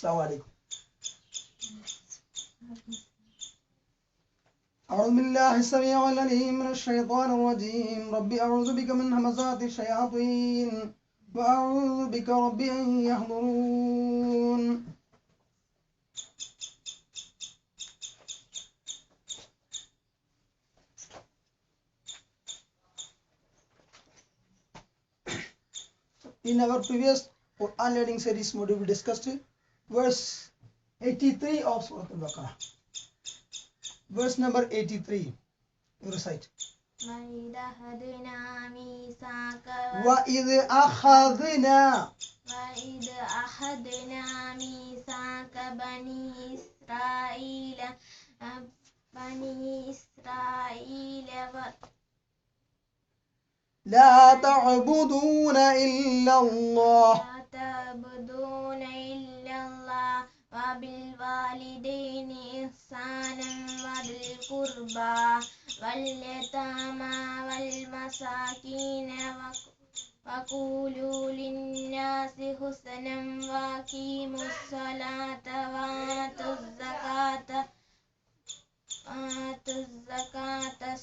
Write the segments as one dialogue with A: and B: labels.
A: Assalamu alaikum. أعوذ بالله السميع العليم من الشيطان الرجيم ربي أعوذ بك من همزات الشياطين وأعوذ بك ربي أن يحضرون. In our previous Quran learning series module, we discussed verse 83 of Surah Al-Baqarah. Verse number 83. You recite. وَإِذْ أَخَذْنَا
B: مِيثَاقَ بَنِي إسرائيل
A: لا تعبدون إلا الله
B: وبالوالدين إحسانا وذي القربى واليتامى والمساكين وقولوا للناس حسنا وأقيموا الصلاة وآتوا الزكاة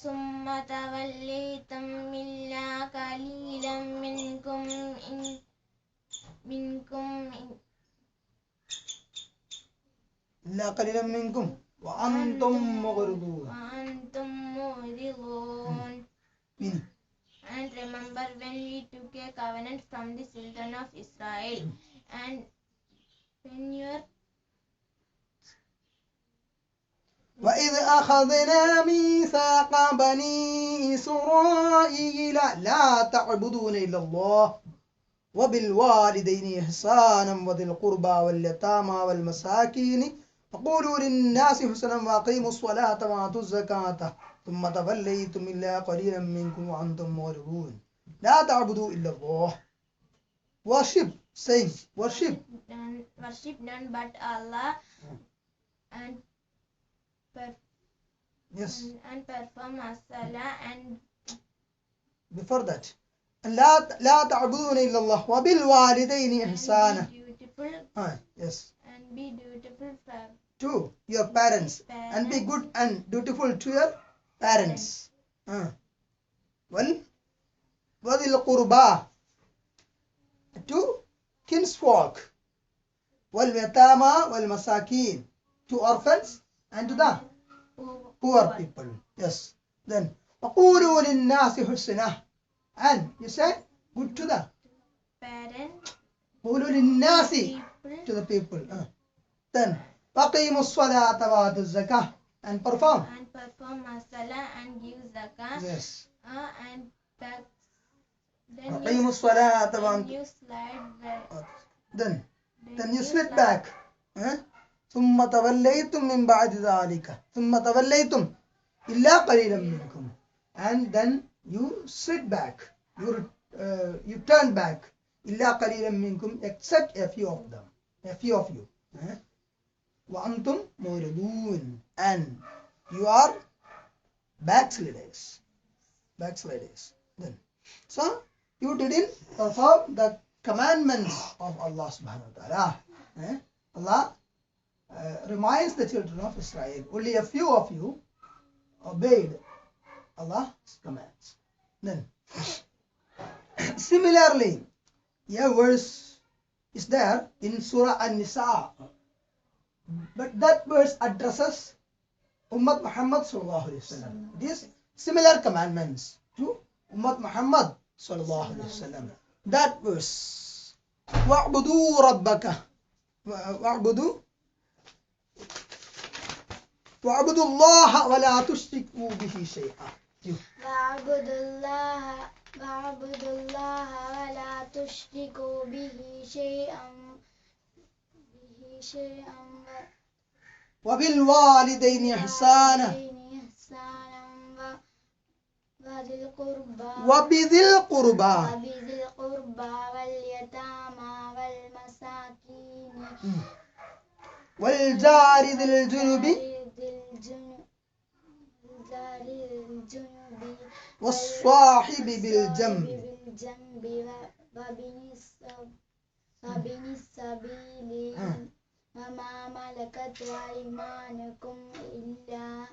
B: ثم توليتم إلا قليلا
A: منكم وأنتم معرضون.
B: And remember when we took a covenant from the children of Israel, and when you are
A: وَإِذْ أَخَذْنَا مِيثَاقَ بَنِي إِسْرَائِيلَ لَا تَعْبُدُونَ إِلَّا اللَّهَ وَبِالْوَالِدَيْنِ إِحْسَانًا وَذِي الْقُرْبَى وَالْيَتَامَى وَالْمَسَاكِينِ وَقُولُوا لِلنَّاسِ حُسْنًا وَأَقِيمُوا الصَّلَاةَ وَآتُوا الزَّكَاةَ ثُمَّ تَوَلَّيْتُمْ إِلَّا قَلِيلًا مِنكُمْ وَأَنْتُمْ مُعْرِضُونَ. لَا تَعْبُدُوا إِلَّا اللَّهَ. Worship, saying worship
B: none but Allah, and perform as-salah, and
A: before that لا تعبدون إلا الله وبالوالدين إحسانا. Yes.
B: And be dutiful
A: to your parents, and be good and dutiful to your parents. وذي القربى, to kinsfolk, واليتامى والمساكين, to orphans and to the poor people. Yes. Then وقولوا للناس حسنا, and you say good to the
B: parents.
A: قولوا للناس, to the people. Then وَأَقِيمُوا الصَّلَاةَ وَآتُوا الزَّكَاةَ, and perform
B: as-salah and give zakah.
A: Yes.
B: And back,
A: أَقِيمُوا الصَّلَاةَ
B: then you slide back.
A: Then you slid back. ثُمَّ تَوَلَّيْتُمْ مِنْ بَعْدِ ذَلِكَ ثُمَّ تَوَلَّيْتُمْ إِلَّا قَلِيلًا مِنْكُمْ, and then you slid back, you turn back. إِلَّا قَلِيلًا مِنْكُمْ, except a few of them, a few of you. وَأَنْتُمْ مُعْرِضُونَ, and you are backsliders. Then, so you didn't perform the commandments of Allah subhanahu wa ta'ala. Allah reminds the children of Israel, only a few of you obeyed Allah's commands. Then similarly, a verse is there in Surah An-Nisa, but that verse addresses Ummat Muhammad sallallahu alaihi wasallam. These similar commandments to Ummat Muhammad sallallahu alaihi wasallam. That verse, وَاعْبُدُوا رَبَّكَ وَاعْبُدُوا اللَّهَ وَلَا تُشْرِكُوا بِهِ شَيْئًا.
B: وَاعْبُدُوا اللَّهَ وَلَا تُشْرِكُوا بِهِ شَيْئًا
A: وَبِالْوَالِدَيْنِ إِحْسَانًا وَبِذِي الْقُرْبَى
B: وَالْيَتَامَى وَالْمَسَاكِينِ
A: وَالْجَارِ ذِي الْجُنُبِ وَالصَّاحِبِ بِالْجَنبِ
B: وَابْنِ السَّبِيلِ وما ملكت أيمانكم إلا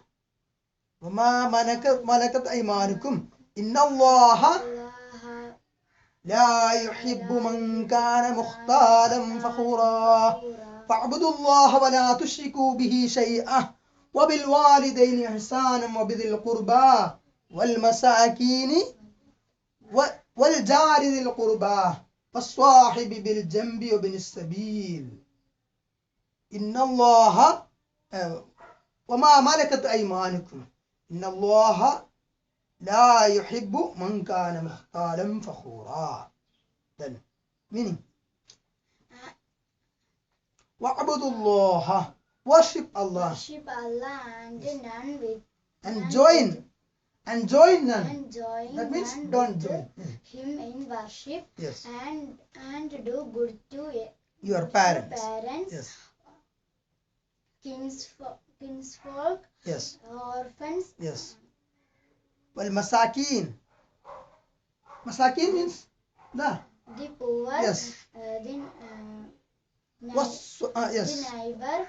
A: وما ملكت أيمانكم إن الله
B: الله
A: لا يحب من كان مختالا فخورا فاعبدوا الله ولا تشركوا به شيئا وبالوالدين إحسانا وبذي القربى والمساكين والجار ذي القربى والصاحب بالجنب وابن السبيل إن الله وما ملكت أيمانكم إن الله لا يحب من كان مختالا فخورا. Then meaning وَاعْبُدُوا اللَّهَ, worship Allah,
B: worship Allah and none with
A: and join none.
B: and join
A: That means
B: none
A: don't
B: with
A: join.
B: him in worship.
A: Yes.
B: And do good to
A: Your parents. Yes.
B: kinsfolk,
A: Yes.
B: orphans,
A: Yes. والمساكين. Masakin means the
B: poor,
A: yes.
B: The
A: Yes.
B: neighbor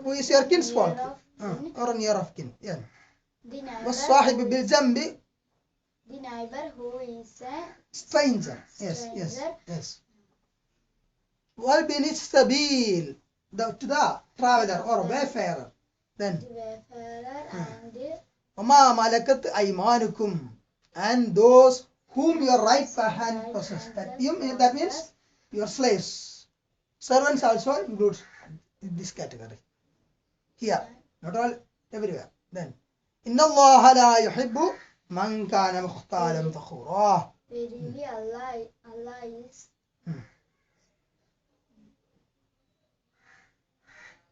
A: Who is your kinsfolk
B: near
A: or near of kin. Yeah.
B: the neighbor
A: والصاحب بالجنب,
B: the neighbor who is a
A: stranger. Yes. Yes. Yes. وابن السبيل, the traveler or wayfarer. Then
B: wayfarer and
A: وما ملكت أيمانكم, and those whom your right hand possess. That means your slaves. Servants also includes this category. Here, not all, everywhere. Then إن الله لا يحب من كان مختالا فخورا.
B: verily Allah is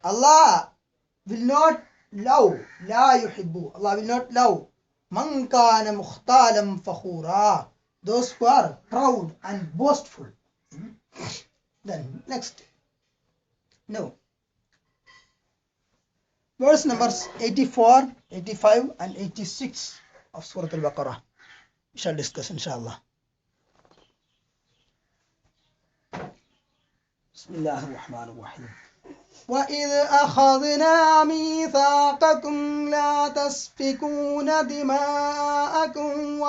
A: Allah will not love, لا يحب, Allah will not love من كان مختالا فخورا, those who are proud and boastful. Then next, no, verse numbers 84, 85 and 86 of Surah Al-Baqarah we shall discuss inshallah. Bismillah ar-Rahman ar-Rahim. وَإِذْ أَخَذْنَا مِيثَاقَكُمْ لَا تَسْفِكُونَ دِمَاءَكُمْ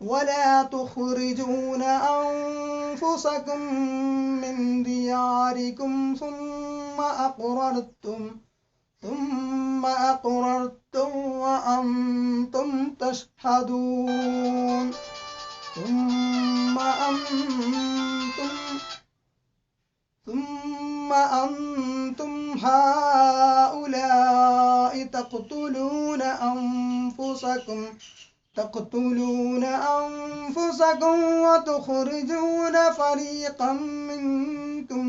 A: ولا تخرجون أنفسكم من دياركم ثم أقررتم وأنتم تشهدون ثم أنتم هؤلاء تقتلون أنفسكم وتخرجون فريقا منكم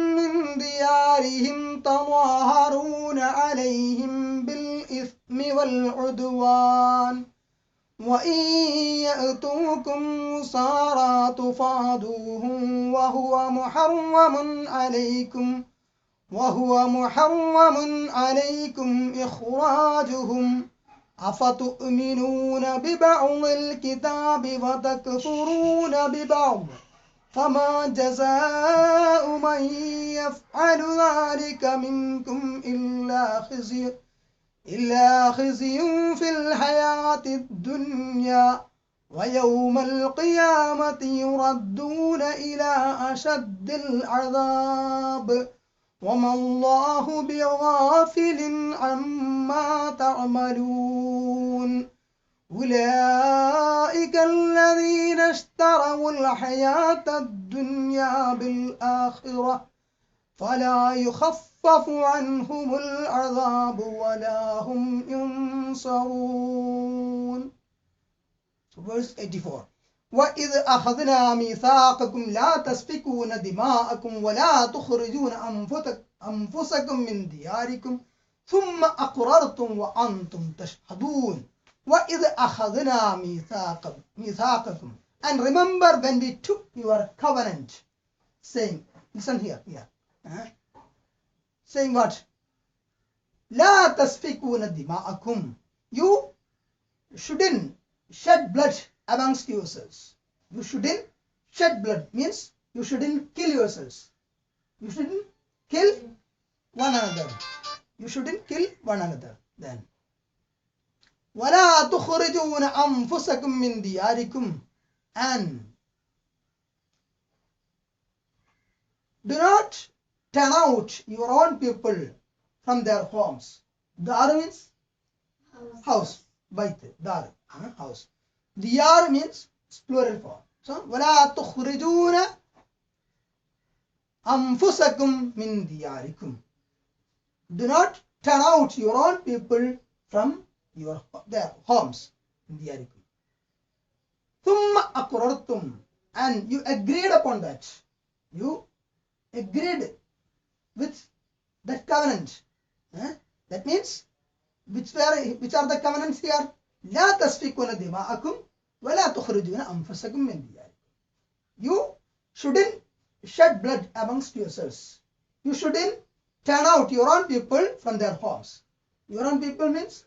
A: من ديارهم تظاهرون عليهم بالإثم والعدوان وإن يأتوكم أسارى تفادوهم وهو محرم عليكم إخراجهم أفتؤمنون ببعض الكتاب وتكفرون ببعض فما جزاء من يفعل ذلك منكم إلا خزي في الحياة الدنيا ويوم القيامة يردون إلى أشد العذاب وما الله بغافل عما تعملون أولئك الذين اشتروا الحياة الدنيا بالآخرة فلا يخفف عنهم العذاب ولا هم ينصرون. Verse 84. وَإِذْ أَخَذْنَا مِيثَاقَكُمْ لَا تَسْفِكُونَ دِمَاءَكُمْ وَلَا تُخْرِجُونَ أَنفُسَكُمْ مِنْ دِيَارِكُمْ ثُمَّ أَقْرَرْتُمْ وَأَنْتُمْ تَشْهَدُونَ وَإِذْ أَخَذْنَا مِيثَاقَكُمْ, and remember when we took your covenant, saying, listen here, saying what? لَا تَسْفِكُونَ دِمَاءَكُمْ, you shouldn't shed blood amongst yourselves. You shouldn't shed blood, means you shouldn't kill yourselves. You shouldn't kill one another. You shouldn't kill one another. Then وَلَا تُخْرِجُونَ أَنفُسَكُم مِّن دِيَارِكُمْ, and do not turn out your own people from their homes. Dar means house. Bait, dar, house. Diyar means plural form. So, وَلَا تُخْرِجُونَ أَنفُسَكُم مِّن دِيَارِكُمْ. Do not turn out your own people from their homes. دِيَارِكُمْ. ثُمَّ أَقْرَرْتُمْ, and you agreed upon that. You agreed with that covenant. That means, which are the covenants here? لا تسفكون دماءكم ولا تخرجون أنفسكم من دياركم. You shouldn't shed blood amongst yourselves. You shouldn't turn out your own people from their homes. Your own people means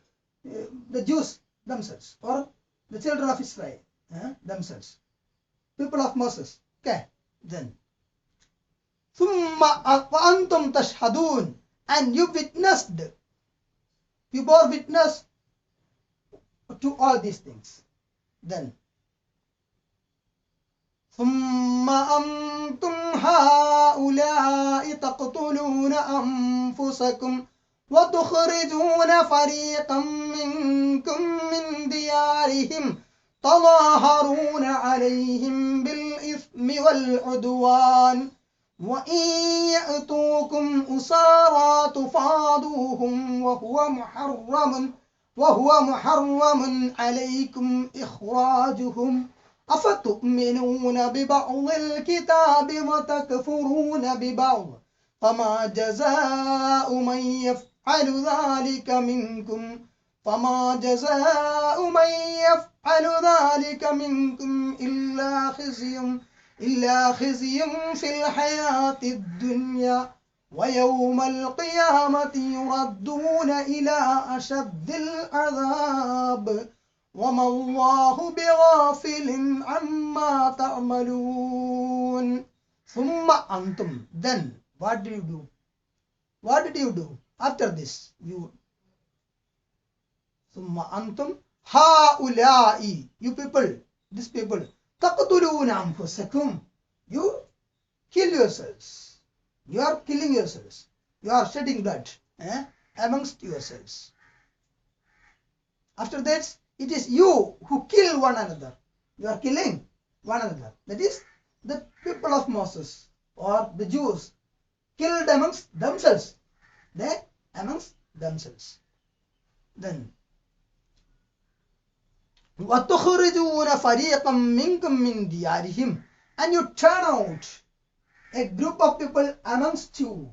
A: the Jews themselves, or the children of Israel themselves, people of Moses. Okay, then ثم وأنتم تشهدون, and you witnessed, you bore witness to all these things. Then ثم أنتم هؤلاء تقتلون أنفسكم وتخرجون فريقا منكم من ديارهم تظاهرون عليهم بالإثم والعدوان وإن يأتوكم أسارى تفاضوهم وهو محرم عليكم إخراجهم أفتؤمنون ببعض الكتاب وتكفرون ببعض فما جزاء من يفعل ذلك منكم إلا خزي في الحياة الدنيا ويوم القيامة يردون إلى أشد العذاب وما الله بغافل عما تعملون. ثم أنتم, then what did you do? What did you do after this? ثم أنتم هؤلاء, you people, these people, تقتلون أنفسكم, you kill yourselves. You are killing yourselves. You are shedding blood amongst yourselves. After that, it is you who kill one another. You are killing one another. That is, the people of Moses or the Jews killed amongst themselves. Then وَتُخْرِجُونَ فَرِيقًا مِّنكُم مِّن دِيَارِهِمْ, and you turn out a group of people amongst you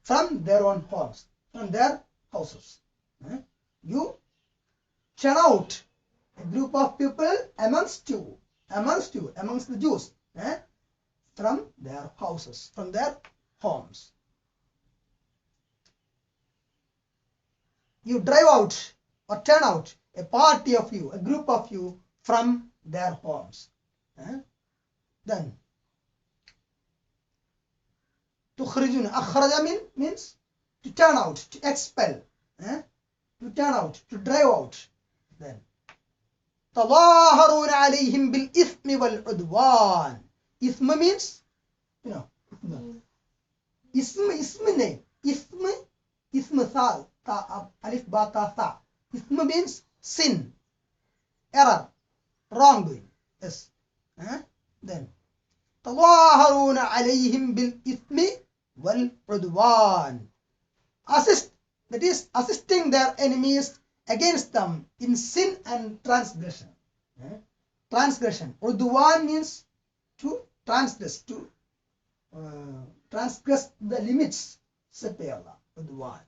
A: from their own homes, from their houses. You turn out a group of people amongst the Jews from their houses, from their homes. You drive out or turn out a party of you, a group of you from their homes. Then تخرجون, أخرج means to turn out, to expel, to turn out, to drive out. Then تظاهرون عليهم بالإثم والعدوان. إثم means, إثم ثال ألف با تا ثا. إثم means sin, error, wrongdoing. Yes. Then تظاهرون عليهم بالإثم والعدوان. Assist, that is assisting their enemies against them in sin and transgression. Transgression. Udwan means to transgress, to transgress the limits set by Allah. Udwan.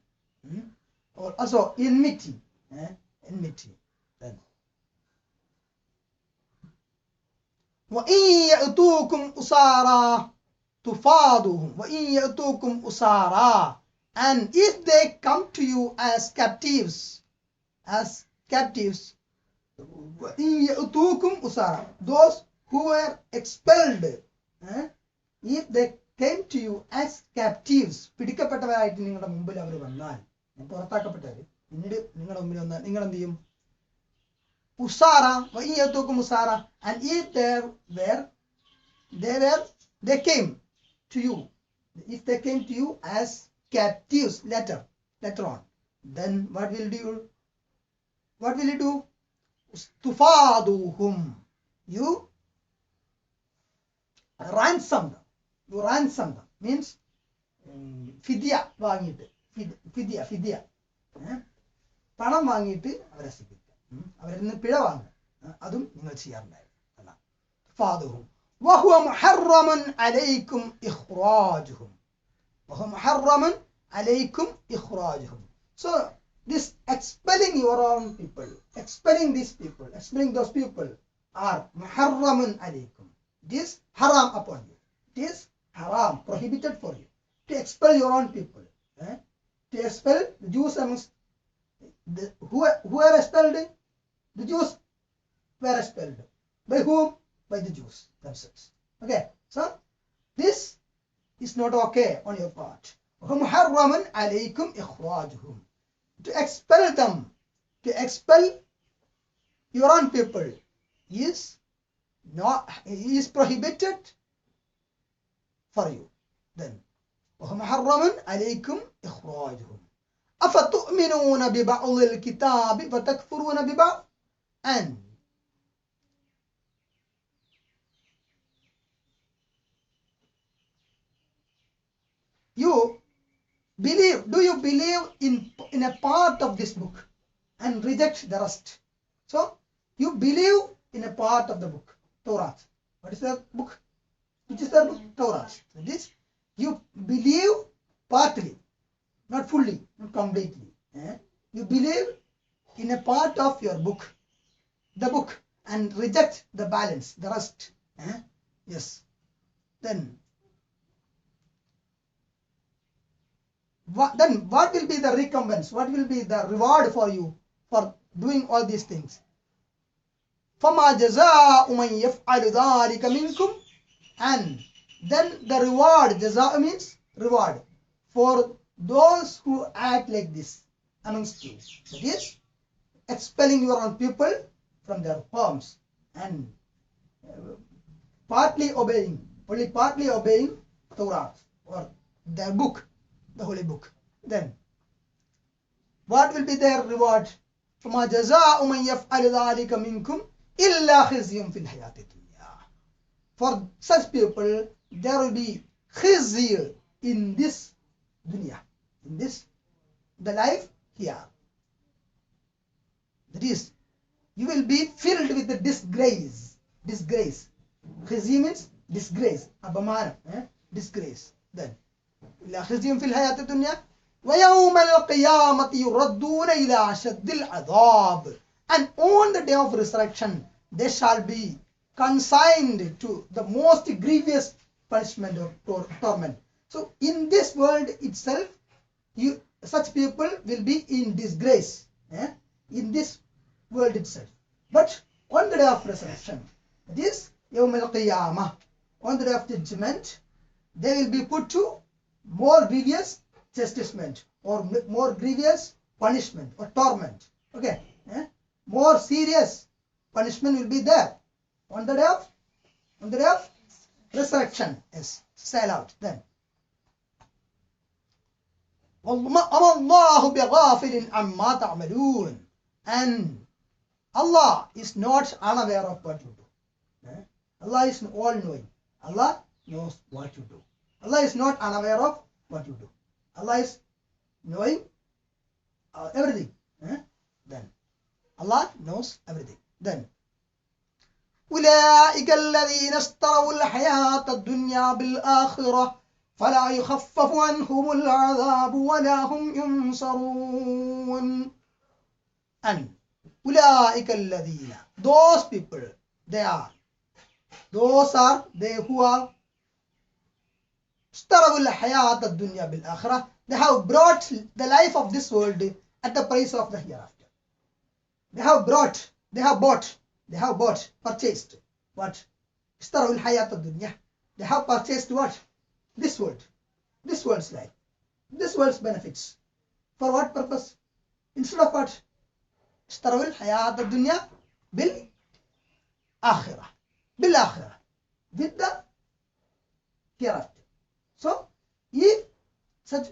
A: Or also enmity. Enmity. Then وَإِن يَأْتُوكُمْ أُسَارَى تُفَاضُوهُمْ وَإِن يَأْتُوكُمْ أُسَارَى, and if they come to you as captives, those who were expelled, if they came to you as captives, പിടിക്കപ്പെട്ടവരായിട്ട് നിങ്ങളുടെ മുമ്പിൽ അവർ വന്നാൽ, പുറത്താക്കപ്പെട്ടവര് പിന്നീട് നിങ്ങളുടെ മുമ്പിൽ വന്നാൽ നിങ്ങൾ എന്ത് ചെയ്യും? ഉസാറ ഉസാറ, and if they came to you, if they came to you as captives later on, then what will you do? Tufaduhum, you ransom them. You ransom them means fidya വാങ്ങിയിട്ട്, ഫിദ്യ പണം വാങ്ങിയിട്ട് അവരെ രസിപ്പിക്കുക, അവരിൽ നിന്ന് പിഴ വാങ്ങുക, അതും നിങ്ങൾ ചെയ്യാറുണ്ടായിരുന്നു. ഫാദുഹും വഹുവ മുഹറമൻ അലൈക്കും ഇഖ്റാജുഹും, വഹുവ മുഹറമൻ അലൈക്കും ഇഖ്റാജുഹും. So this expelling your own people, expelling those people are muharramun alaykum. It is haram upon you. It is haram, prohibited for you to expel your own people. To expel the Jews amongst who were expelled? The Jews were expelled. By whom? By the Jews themselves. Okay, so this is not okay on your part. muharramun alaykum ikhrajuhum. To expel them, to expel your own people is prohibited for you. Then محرم عليكم إخراجهم أفتؤمنون ببعض الكتاب وتكفرون ببعض. And do you believe in a part of this book and reject the rest? So you believe in a part of the book, Torah. What is the book? Which is the book? Torah. This you believe partly, not fully, not completely. You believe in a part of your book, the book, and reject the balance, the rest. Yes. Then what will be the recompense? What will be the reward for you for doing all these things? فَمَا جَزَاءُ مَنْ يَفْعَلُ ذَلِكَ مِنْكُمْ. And then the reward, jaza means reward, for those who act like this amongst you. That is, expelling your own people from their homes and only partly obeying Torah or their book, the holy book. Then what will be their reward? فَمَا جَزَاءُ مَنْ يَفْعَلُ ذَلِكَ مِنْكُمْ إِلَّا خِزْيٌ فِي الْحَيَاةِ الدُّنْيَا. For such people there will be khizy in this dunya, in this the life here. That is, you will be filled with the disgrace. Khizy means disgrace, abamanam, disgrace. Then illa khizyun fil hayat ad-dunya wa yawm al-qiyamati yuradduna ila ashadd al-adab. And on the day of resurrection they shall be consigned to the most grievous punishment or torment. So in this world itself, such people will be in disgrace, in this world itself. But on the day of resurrection, that is Yawm al-Qiyamah, on the day of judgment, they will be put to more grievous chastisement or more grievous punishment or torment. Okay, more serious punishment will be there on the day of resurrection. Yes, sail out then. وَاللَّهُ بِغَافِلٍ عَمَّا تَعْمَلُونَ. And Allah is not unaware of what you do. Allah is all knowing. Allah knows what you do. Allah is not unaware of what you do. Allah is knowing everything. Then Allah knows everything. Then أولئك الذين اشتروا الحياة الدنيا بالآخرة فلا يخفف عنهم العذاب ولا هم ينصرون. And أولئك الذين, those people, those are they who are اشتروا الحياة الدنيا بالآخرة. They have brought the life of this world at the price of the hereafter. They have brought they have purchased what? اشتروا الحياة الدنيا. They have purchased what? This world's life, this world's benefits. For what purpose? Instead of what? اشتروا الحياة الدنيا بالآخرة, with the hereafter. So if such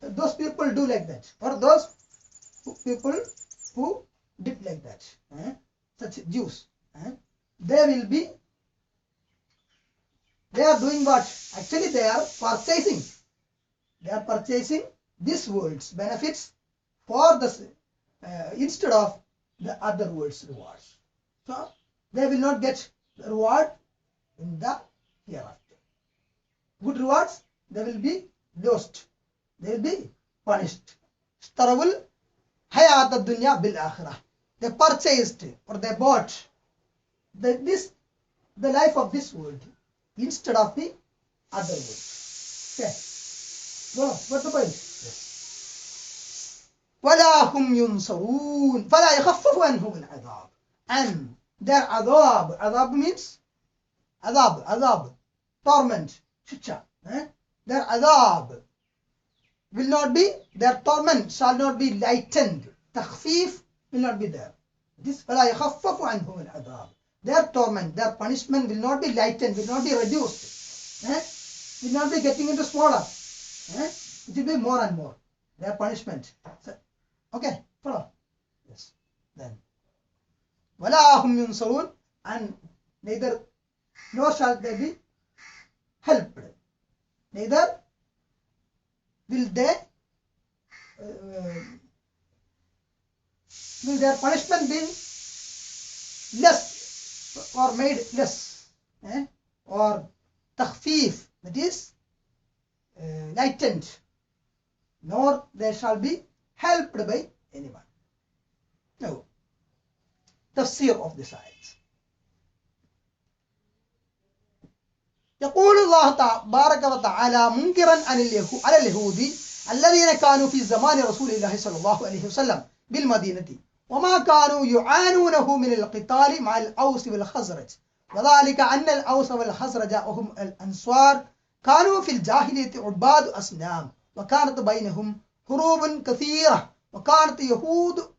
A: those people do like that, or those people who did like that, such Jews, they are doing what? Actually they are purchasing this world's benefits for the instead of the other world's rewards. So they will not get the reward in the hereafter. Good rewards, they will be lost, they will be punished. اشتروا الحياة الدنيا بالآخرة. They purchased or they bought the life of this world instead of the other world. Okay. Go. What's the point? Yes. ولا هم ينصرون فلا يخفف عنهم العذاب. And their adab means adab, torment, shiksha. Their adab will not be, their torment shall not be lightened. Takhfif will not be there. This فلا يخفف عنهم العذاب. Their torment, their punishment will not be lightened, will not be reduced, will not be getting into smaller. It will be more and more. Their punishment. So, okay, follow. Yes. Then ولا هم ينصرون, and neither nor shall they be helped. Neither will they will their punishment be less or made less, or takhfif, that is lightened, nor they shall be helped by anyone. No. Tafsir of this ayat. يقول الله تبارك وتعالى منكرا على اليهود الذين كانوا في زمان رسول الله صلى الله عليه وسلم بالمدينة وما كانوا يعانونه من القتال مع الأوس والخزرج، وذلك أن الأوس والخزرج وهم الأنصار كانوا في الجاهلية عباد أصنام، وكانت بينهم حروب كثيرة، وكانت يهود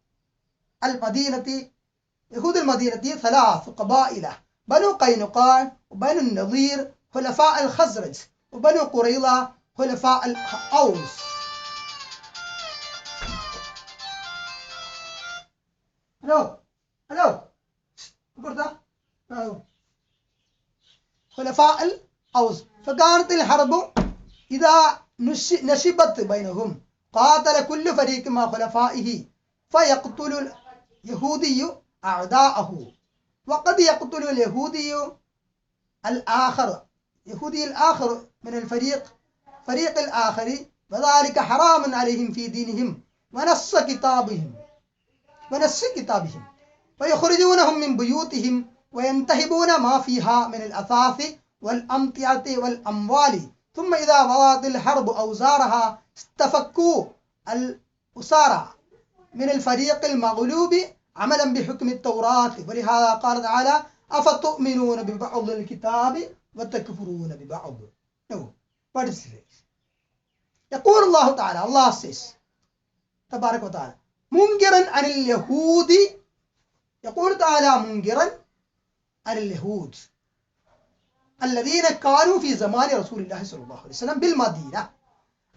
A: المدينة ثلاث قبائل: بنو قينقاع وبنو النضير خلفاء الخزرج، وبنو قريظة خلفاء الأوس. هلو خلفاء الأوس. فكانت الحرب إذا نشبت بينهم قاتل كل فريق مع خلفائه فيقتل اليهودي أعداءه، وقد يقتل اليهودي الآخر من الفريق الآخر، وذلك حرام عليهم في دينهم ونص كتابهم، فيخرجونهم من بيوتهم وينتهبون ما فيها من الأثاث والأمتعة والأموال، ثم إذا وضعت الحرب أوزارها استفكوا الأسارى من الفريق المغلوب عملا بحكم التوراة. ولهذا قال تعالى: أفتؤمنون ببعض الكتاب وتكفرون ببعض. What is this? يقول الله تعالى, Allah says تبارك وتعالى منكرا عن اليهود، يقول تعالى منكرا عن اليهود الذين كانوا في زمان رسول الله صلى الله عليه وسلم بالمدينة.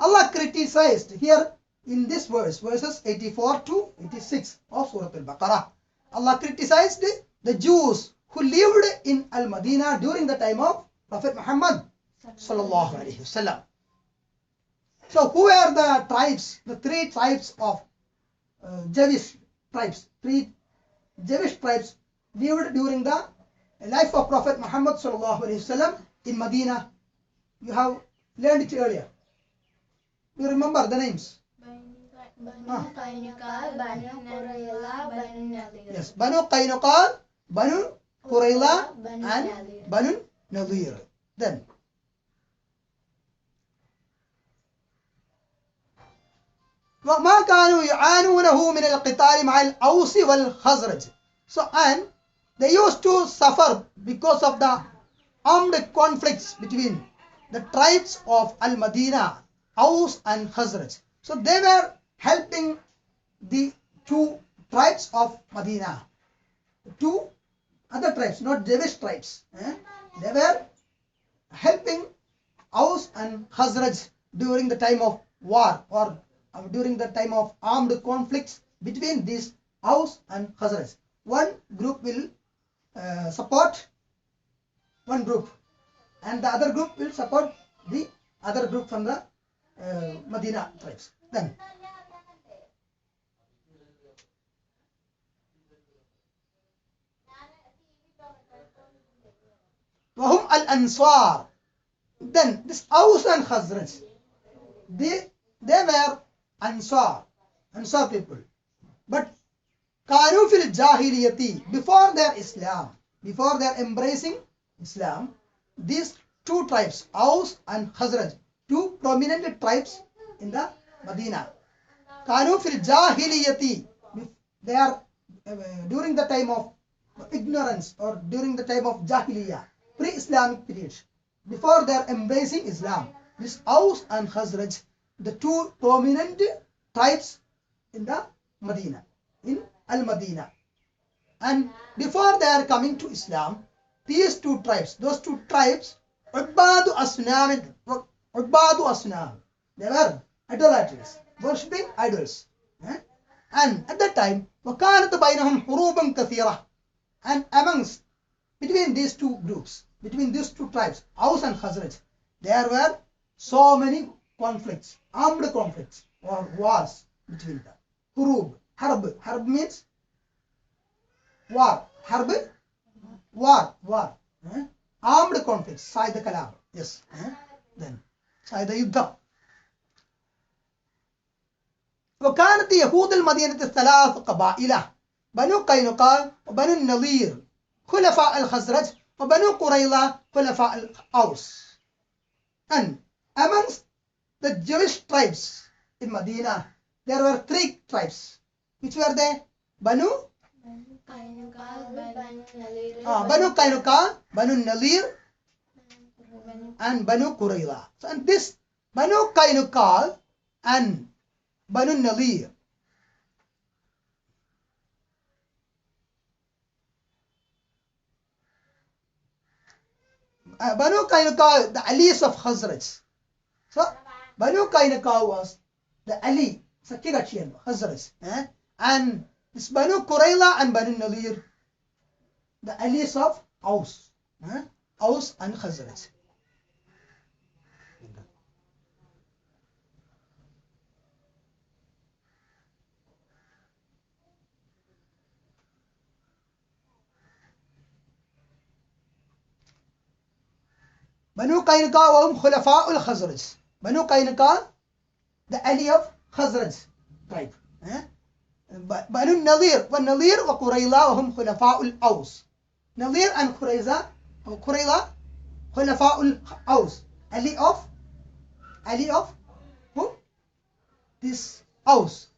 A: Allah criticized here in this verses 84 to 86 of Surah Al-Baqarah. Allah criticized the Jews who lived in Al-Madinah during the time of Prophet Muhammad sallallahu alaihi wasallam. So who are the tribes, the three tribes of Jewish tribes? Three Jewish tribes lived during the life of Prophet Muhammad sallallahu alaihi wasallam in Medina. You have learned it earlier. You remember the names?
B: Banu Qainuqa, Banu Qurayza, Banu Nadir.
A: Yes, Banu Qainuqa, Banu Qurayza, and Banu Nadir. Then وما كانوا يعانونه من القتال مع الأوس والخزرج. So, and they used to suffer because of the armed conflicts between the tribes of Al-Madinah, Aus and Khazraj. So they were helping the two tribes of Medina, two other tribes, not Jewish tribes. They were helping Aus and Khazraj during the time of war or during the time of armed conflicts between these Aus and Khazraj. One group will support one group and the other group will support the other group from the Medina tribes. Then وهم الأنصار. Then this Aus and Khazraj, they were Ansar people. But كانوا في الجاهلية, before their Islam, before their embracing Islam, these two tribes, Aus and Khazraj, two prominent tribes in the Medina. كانوا في الجاهلية, they are during the time of ignorance or during the time of Jahiliyyah, pre-Islamic period, before their embracing Islam. This Aus and Khazraj, the two prominent tribes in the Medina, in Al-Madinah. And before they are coming to Islam, these two tribes, those two tribes, Ubbadu Asnam, they were idolaters, worshipping idols. And at that time, وَكَانَتْ بَيْنَهُمْ حُرُوبًا كَثِيرًا. And amongst, between these two groups, between these two tribes, Aus and Khazraj, there were so many conflicts, armed conflicts or wars between them. Hurub, harb means war, harb, war. Armed conflicts, Saida Kalam, yes. Then, Saida Yuddha. وكانت يهود المدينة الثلاث قبائل بنو قينقاع وبنو النضير خلفاء الخزرج وبنو قريظة خلفاء الأوس. And amongst the Jewish tribes in Medina, there were three tribes. Which were they? Banu Qainuqa, Banu Nadir, and Banu Qurayza. So, and this Banu Qainuqa and Banu Nadir, Banu Qainuqa, the allies of Khazraj. So Banu Qainuqa was the ally, Sakigachian, Khazraj. And this Banu Qurayza and Banu Nadir, the allies of Aus. Aus and Khazraj. Banu Qainuqa وهم خلفاء الخزرج. Banu Qainuqa, the ally of Khazraj tribe. Banu Nadir والنضير وقريظة وهم خلفاء الأوس. Nadir and Qurayza خلفاء الأوس, ally of whom? This Aus.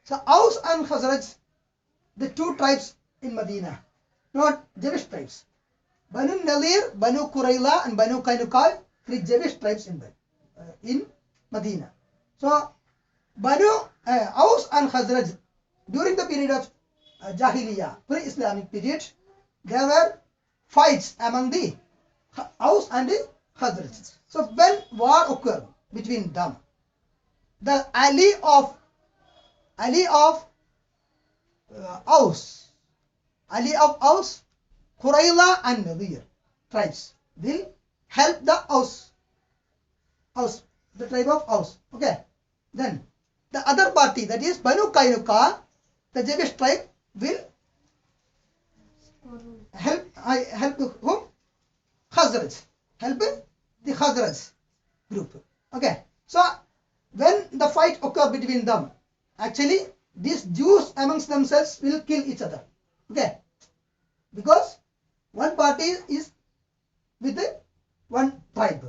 A: So Aus and Khazraj, the two tribes in Medina, not Jewish tribes. Banu Nadir, Banu Qurayza and Banu Qainuqa, three Jewish tribes in Medina. So Banu Aus and Khazraj, during the period of Jahiliyyah, pre-Islamic period, there were fights among the Aus and the Khazraj. So when war occurred between them, the ally of Aus, Qurayza and Nadir tribes will help the Aus, the tribe of Aus. Okay. Then the other party, that is Banu Qainuqa, the Jewish tribe, will help whom? Khazraj. Help the Khazraj group. Okay. So when the fight occurs between them, actually these Jews amongst themselves will kill each other. Okay. Because one party is with the one tribe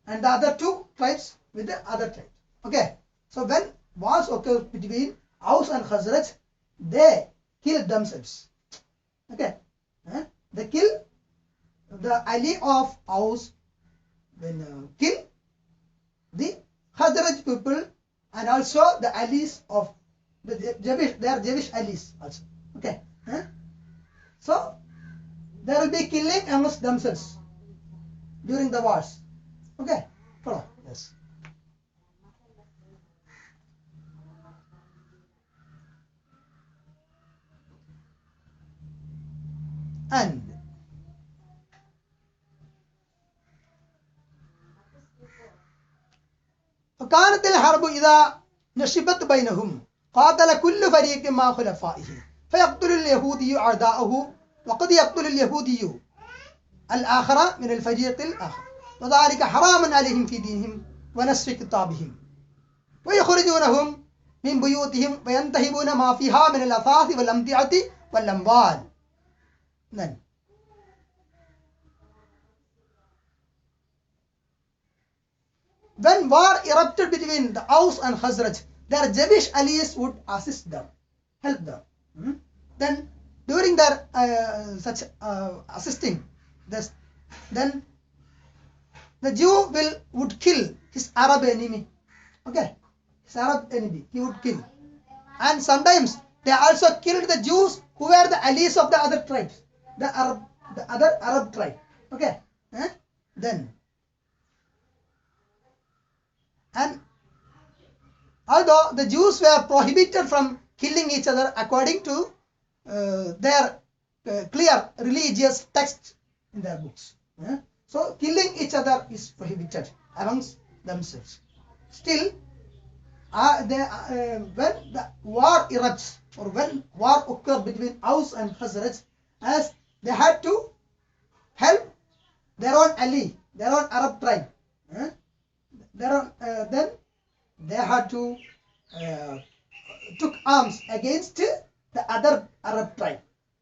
A: and the other two tribes with the other tribe. Okay. So when wars occur between Aus and Khazraj, they kill themselves. Okay, they kill the Ali of Aus, then kill the Khazraj people and also the allies of the Jewish, they are Jewish allies also. Okay, so there will be killing amongst themselves during the wars. Okay, follow. Yes. And فكانت الحرب إذا نشبت بينهم قاتل كل فريق مع خلفائه فيقتل اليهودي أعداءه وقد يقتل اليهودي الآخر من الفريق الآخر وذلك حرام عليهم في دينهم ونسف كتابهم ويخرجونهم من بيوتهم وينتهبون ما فيها من الأثاث والأمتعة والأموال. Then when war erupted between the Aus and Khazraj, their Jewish allies would assist them, help them. Then during their such assisting this, then the Jew would kill his Arab enemy. Okay, his Arab enemy he would kill, and sometimes they also killed the Jews who were the allies of the other tribes, the other Arab tribe. Okay, then. And although the Jews were prohibited from killing each other according to their clear religious text in their books, so killing each other is prohibited amongst themselves. Still, when the war erupts or when war occurred between Aus and Khazraj, as they had to help their own ally, their own Arab tribe. Then they had to took arms against the other Arab tribe,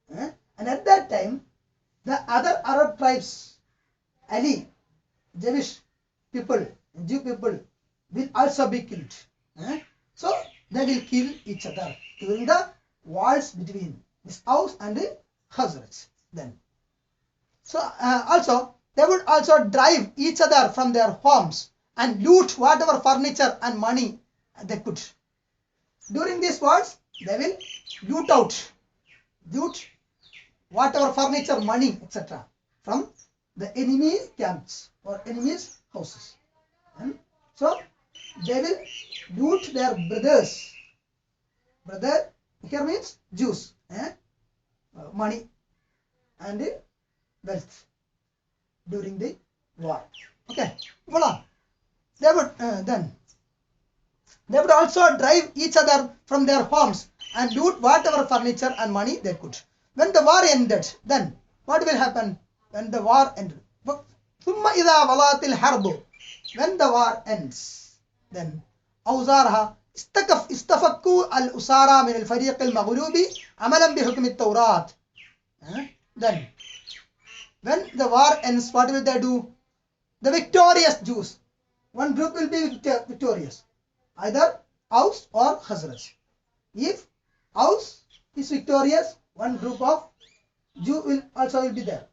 A: and at that time the other Arab tribes, Ali, Jewish people, Jew people will also be killed. So they will kill each other during the wars between this Aus and the Khazraj. Then, so also they would also drive each other from their homes and loot whatever furniture and money they could. During these wars, they will loot whatever furniture, money, etc. from the enemy camps or enemy's houses. And so they will loot their brothers. Brother here means Jews, money and wealth during the war. Okay, voila. They would also drive each other from their homes and loot whatever furniture and money they could. When the war ended, then what will happen when the war ended? ثم إذا ولات الحرب, when the war ends, then أوزارها استفكوا الأسارى من الفريق المغلوب عملا بحكم التوراة. Then when the war ends, what will they do? The victorious Jews, one group will be victorious, either Aus or Khazraj. If Aus is victorious, one group of Jew will also be there.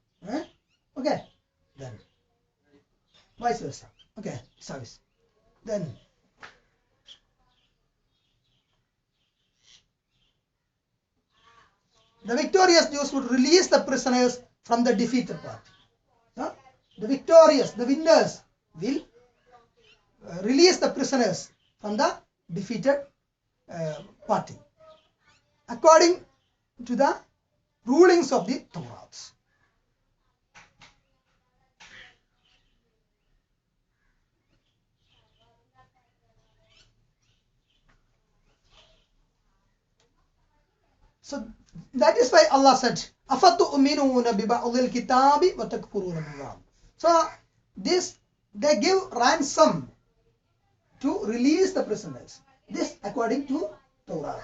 A: Okay, then vice versa. Okay, service. Then the victorious Jews would release the prisoners from the defeated party. The victorious, the winners will release the prisoners from the defeated party according to the rulings of the Torah. So that is why Allah said, أَفَتُؤْمِنُونَ بِبَعْضِ الْكِتَابِ وَتَكْفُرُونَ بِبَعْضٍ. So this, they give ransom to release the prisoners. This according to Torah.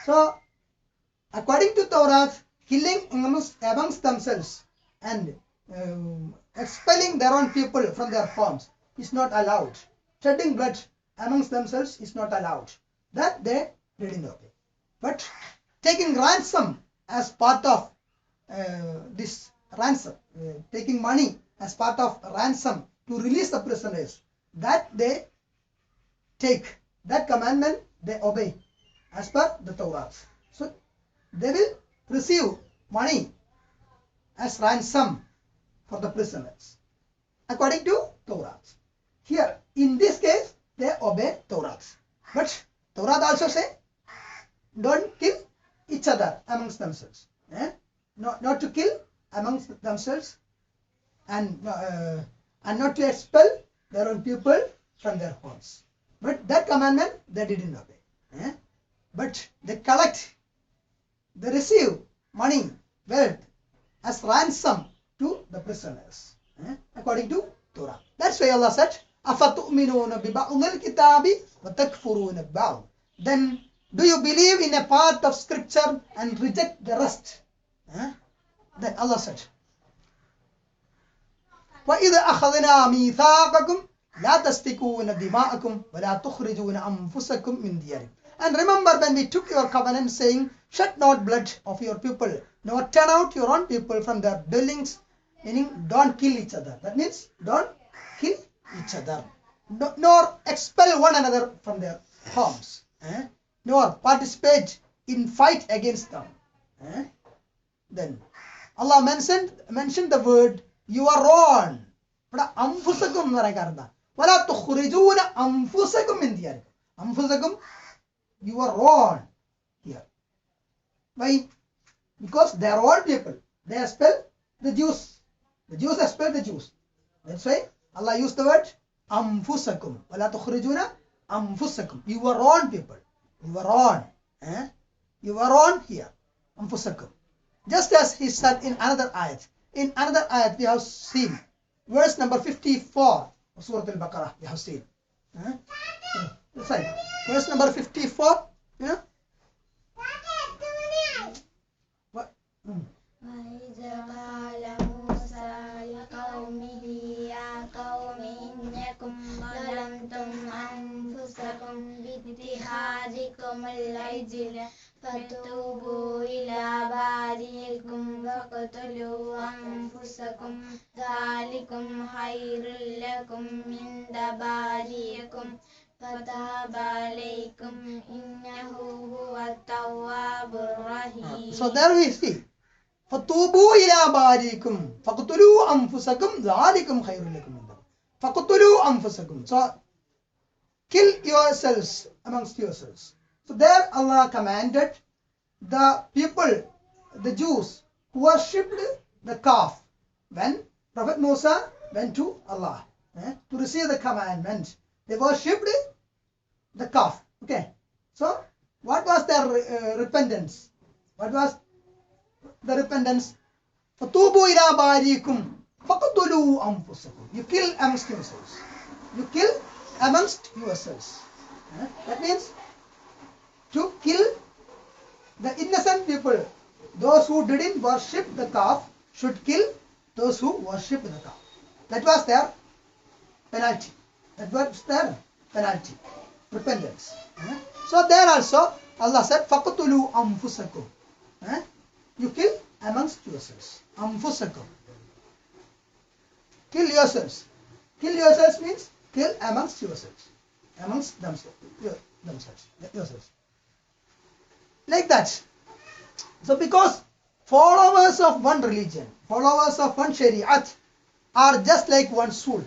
A: So according to Torah, killing amongst themselves and expelling their own people from their homes is not allowed. Shedding blood amongst themselves is not allowed. That they didn't obey. But taking ransom as part of this ransom, taking money as part of ransom to release the prisoners, that they take, that commandment they obey as per the Torah. So they will receive money as ransom for the prisoners according to Torah. Here, in this case, they obey Torah. But Torah also say, don't kill each other amongst themselves. Not to kill amongst themselves, and not to expel their own people from their homes. But that commandment they didn't obey. But they collect, they receive money, wealth as ransom to the prisoners according to Torah. That's why Allah said, أَفَتُؤْمِنُونَ بِبَعْضِ الْكِتَابِ وَتَكْفُرُونَ بِبَعْضٍ. Then do you believe in a part of scripture and reject the rest? Then Allah said, وَإِذَا أَخَذْنَا مِيثَاقَكُمْ لَا تَسْفِكُونَ دِمَاءَكُمْ وَلَا تُخْرِجُونَ أَنفُسَكُمْ مِنْ دِيَارِكُمْ. And remember when we took your covenant saying, shed not blood of your people, nor turn out your own people from their dwellings, meaning don't kill each other. That means don't kill each other, nor expel one another from their homes, nor participate in fight against them. Then Allah mentioned the word your own. Anfusakum narakarda. Wala tukhrijuna anfusakum min diyarikum. Anfusakum, your own here. Why? Because they are all people. They expel the Jews. The Jews expel the Jews. That's why Allah used the word anfusakum. Wala tukhrijuna anfusakum. Your own people. Your own. Your own here. Anfusakum. Just as he said in another ayat. In another ayat we have seen. Verse number 54 of Surah Al-Baqarah we have seen. That's right. Verse number 54. What?
B: وَإِذْ قَالَ مُوسَى لِقَوْمِهِ يَا قَوْمِ إِنَّكُمْ ظَلَمْتُمْ أَنفُسَكُمْ بِاتِّخَاذِكُمُ الْعِجْلَ فَتُوبُوا إِلَى بَارِئِكُمْ فَاقْتُلُوا أَنفُسَكُمْ ذَلِكُمْ خَيْرٌ لَكُمْ عِندَ بَارِئِكُمْ فَتَابَ عَلَيْكُمْ إِنَّهُ هُوَ التَّوَّابُ الرَّحِيمُ.
A: So there we see. فَتُوبُوا إِلَى بَارِئِكُمْ فَاقْتُلُوا أَنفُسَكُمْ ذَلِكُمْ خَيْرٌ لَكُمْ عِندَ بَارِئِكُمْ فَاقْتُلُوا أَنفُسَكُمْ. So kill yourselves amongst yourselves. So there Allah commanded the people, the Jews, who worshipped the calf when Prophet Musa went to Allah to receive the commandment. They worshipped the calf. Okay. So what was their repentance? What was the repentance? فَتُوبُوا إِلَى بَارِئِكُمْ فَاقْتُلُوا أَنفُسَكُمْ. You kill amongst yourselves. You kill amongst yourselves. That means to kill the innocent people. Those who didn't worship the calf should kill those who worship the calf. That was their penalty. That was their penalty. Repentance. So there also Allah said, فَقْتُلُوا أَنفُسَكُمْ. You kill amongst yourselves. أَنفُسَكُمْ. Kill yourselves. Kill yourselves means kill amongst yourselves. Amongst themselves. Yourselves. Like that. So because followers of one religion, followers of one shari'at are just like one soul.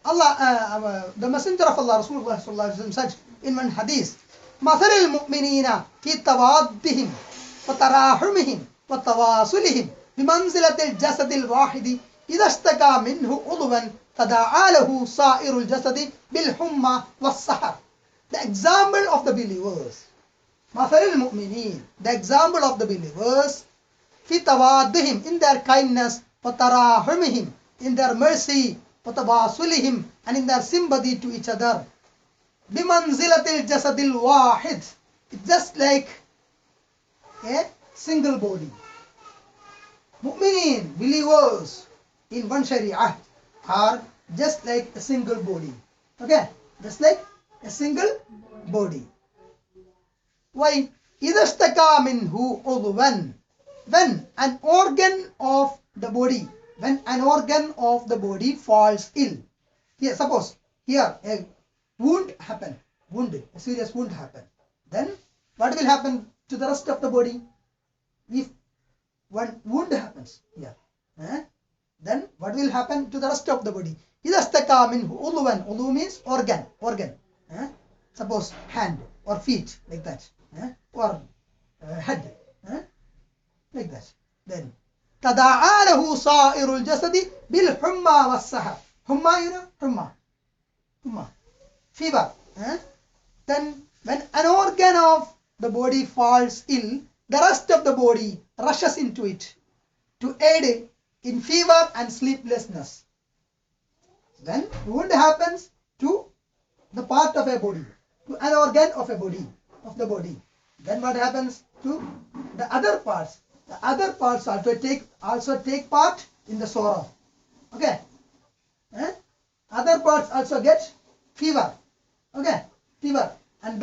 A: Allah, the Messenger of Allah, Rasulullah sallallahu alaihi wasallam said in one hadith, مَثَلِ الْمُؤْمِنِينَ فِي تَوَادِّهِمْ وَتَرَاحُمِهِمْ وَتَوَاصُلِهِمْ بِمَنْزِلَةِ الْجَسَدِ الْوَاحِدِ إِذَا اشْتَكَى مِنْهُ عُضْوًا تَدَاعَى لَهُ سَائِرُ الْجَسَدِ بِالْحُمَّى وَالسَّهَرِ. The example of the believers. مَثَلِ الْمُؤْمِنِينَ. The example of the believers. فِي تَوَادِّهِمْ. In their kindness. وَتَرَاحُمِهِمْ. In their mercy. وَتَوَاصُلِهِمْ. And in their sympathy to each other. بِمَنْزِلَةِ الْجَسَدِ الْوَاحِدِ. It's just like a single body. Mu'minin, believers in one Shari'ah are just like a single body. Okay? Just like a single body. Why? إِذَا اشْتَكَى مِنْهُ عُضْوًا. When an organ of the body falls ill. Here, suppose here a serious wound happened. Then what will happen to the rest of the body? If one wound happens here, then what will happen to the rest of the body? إِذَا اشْتَكَى مِنْهُ عُضْوًا. Udhu means organ. Suppose hand or feet, like that, or head, like that. Then تَدَاعَى لَهُ صَائِرُ الْجَسَدِ بِالْحُمَّى وَالسَّهَرِ. Humma, you know, humma, fever. Then when an organ of the body falls ill, the rest of the body rushes into it to aid in fever and sleeplessness. Then wound happens to the part of a body, to an organ of the body. Then what happens to the other parts? The other parts also take part in the sorrow. Okay. Other parts also get fever. Okay, fever, and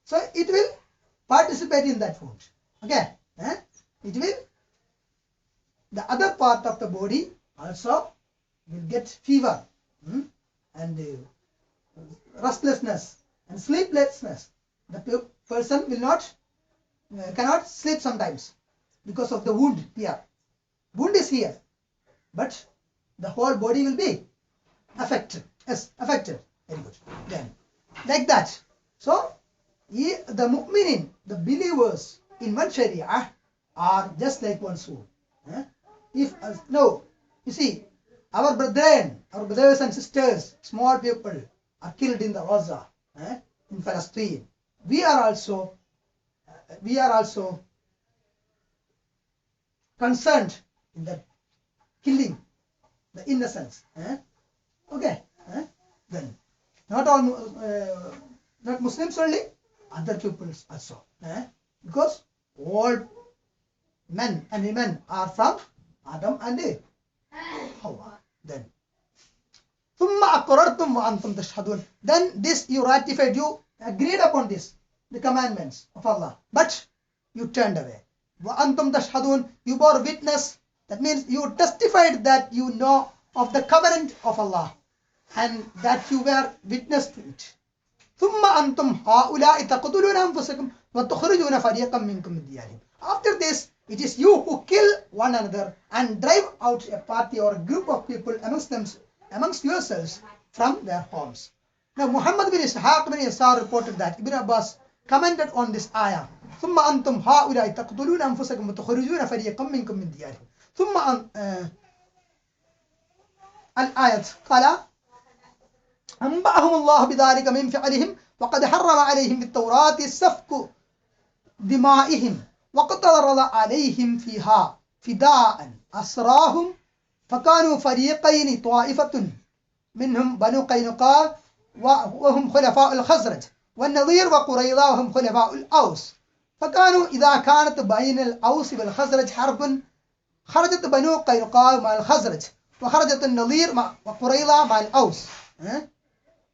A: so it will participate in that wound. Okay, it will. The other part of the body also will get fever, and restlessness and sleeplessness. The person cannot sleep sometimes because of the wound here. Wound is here, but the whole body will be affected. Yes, affected. Very good. Then, like that. So, the mu'minin, the believers in one sharia, are just like one soul. You see, our brothers and sisters, small people, are killed in the Gaza, in Palestine. We are also concerned in the killing the innocents. Okay. Then not Muslims only, other peoples also. Because all men and women are from Adam and Hawa. Then ثُمَّ أَقْرَرْتُمْ وَأَنْتُمْ تَشْهَدُونَ. Then this you ratified, you agreed upon this, the commandments of Allah, but you turned away. وَأَنْتُمْ تَشْهَدُونَ. You bore witness. That means you testified that you know of the covenant of Allah and that you were witness to it. ثُمَّ أَنْتُمْ هَؤُلَاءِ تَقْتُلُونَ أَنفُسَكُمْ وَتُخْرِجُونَ فَرِيقًا مِنْكُمْ مِنْ دِيَارِهِمْ. After this, it is you who kill one another and drive out a party or a group of people amongst yourselves from their homes. Now Muhammad bin Ishaq bin Yasar reported that Ibn Abbas commented on this ayah. ثُمَّ أَنْتُمْ هَؤُلَاءِ تَقْتُلُونَ أَنفُسَكُمْ وَتُخْرِجُونَ فَرِيقًا مِنْكُمْ مِنْ دِيَارِهِمْ. ثُمَّ الآية قال أنبأهم الله بذلك من فعلهم وقد حرم عليهم بالتوراة سفك دمائهم وقترض عليهم فيها فداء أسراهم فكانوا فريقين طائفة منهم بنو قينقاع وهم خلفاء الخزرج والنضير وقريظة وهم خلفاء الأوس فكانوا إذا كانت بين الأوس والخزرج حرب خرجت بنو قينقاع مع الخزرج وخرجت النضير وقريظة مع الأوس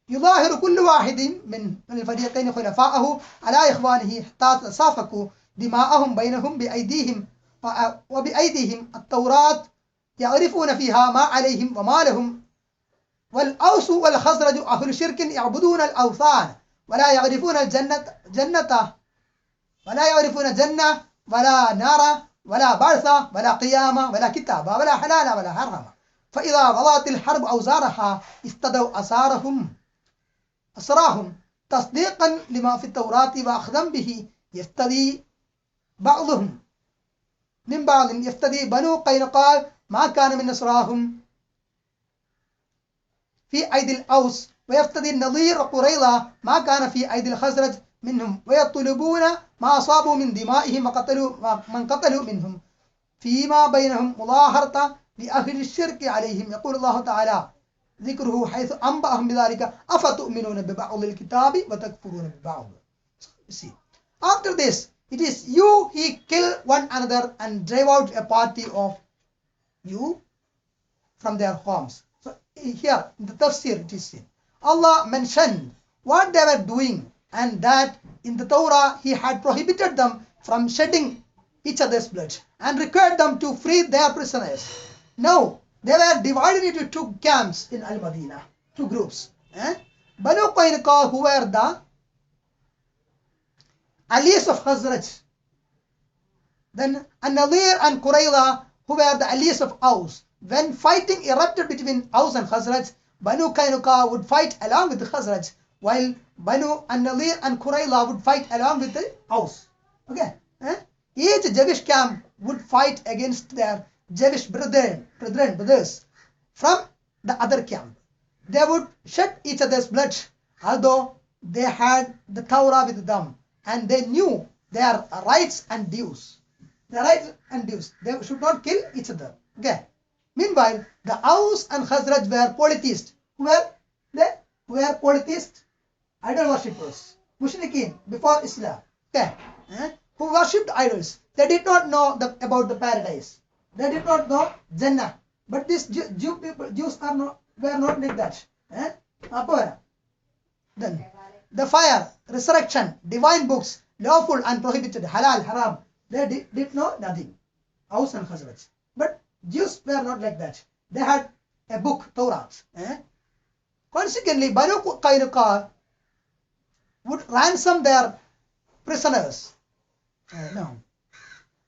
A: يظاهر كل واحد من الفريقين خلفاءه على إخوانه حتى تسافكوا دماءهم بينهم بأيديهم وبأيديهم التوراة يعرفون فيها ما عليهم وما لهم. والأوس والخزرج أهل شرك يعبدون الأوثان ولا يعرفون جنة ولا نار ولا بعث ولا قيامة ولا كتابة ولا حلال ولا حرام. فإذا غلت الحرب أوزارها استدوا أسراهم تصديقا لما في التوراة وأخذا به يفتدي بعضهم من بعض. يفتدي بنو قينقاع ما كان من أسراهم في أيدي الأوس ويفتدي النضير وقريظة ما كان في أيدي الخزرج منهم ويطلبون ما أصابوا من دمائهم وقتلوا من قتلوا منهم فيما بينهم مظاهرة لأهل الشرك عليهم. يقول الله تعالى ذكره حيث أنبأهم بذلك أفتؤمنون ببعض الكتاب وتكفرون ببعض. See, after this, it is you who kill one another and drive out a party of you from their homes. So here in the tafsir it is seen, Allah mentioned what they were doing, and that in the Torah, he had prohibited them from shedding each other's blood and required them to free their prisoners. Now, they were divided into two camps in Al-Madinah, two groups. Banu Qaynuqa, who were the allies of Khazraj. Then An-Nadir and Qurayza, who were the allies of Aus. When fighting erupted between Aus and Khazraj, Banu Qaynuqa would fight along with the Khazraj, while Banu An-Nadir and Qurayza would fight along with the Aus. Okay? Each Jewish camp would fight against their Jewish brothers from the other camp. They would shed each other's blood, although they had the Torah with them and they knew their rights and dues. They should not kill each other. Okay. Meanwhile, the Aus and Khazraj were polytheists. Who were they? Who were polytheists? Idol worshippers. Mushrikeen before Islam. Okay. Who worshipped idols. They did not know about the paradise. They did not know Jannah. But these Jews were not like that. Then the fire, resurrection, divine books, lawful and prohibited, halal, haram. They did know nothing. Aus and Khazraj. But Jews were not like that. They had a book, Torah. Consequently, Banu Qaynuqa would ransom their prisoners. No.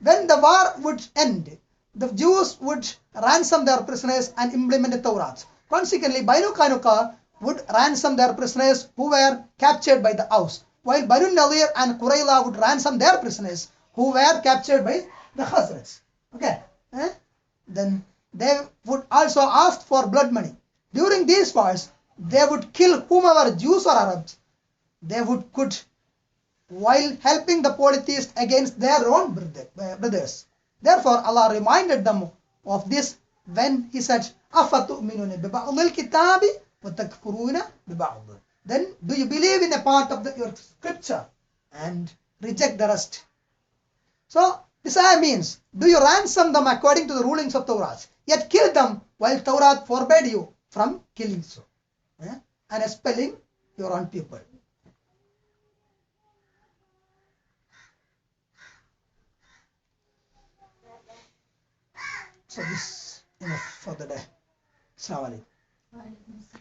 A: When the war would end, the Jews would ransom their prisoners and implement the Torah. Consequently, Banu Qaynuqa would ransom their prisoners who were captured by the Aus, while Banu Nadir and Qurayza would ransom their prisoners who were captured by the Khazraj. Okay. Then they would also ask for blood money. During these wars, they would kill whomever, Jews or Arabs, they could, while helping the polytheists against their own brothers. Therefore, Allah reminded them of this when He said, أَفَتُؤْمِنُونَ بِبَعْضِ الْكِتَابِ وَتَكْفُرُونَ بِبَعْضِ. Then, do you believe in a part of your scripture and reject the rest? So, this ayah means, do you ransom them according to the rulings of Torah, yet kill them while Torah forbade you from killing so, and expelling your own people. So this enough for the day. Assalamu alaikum.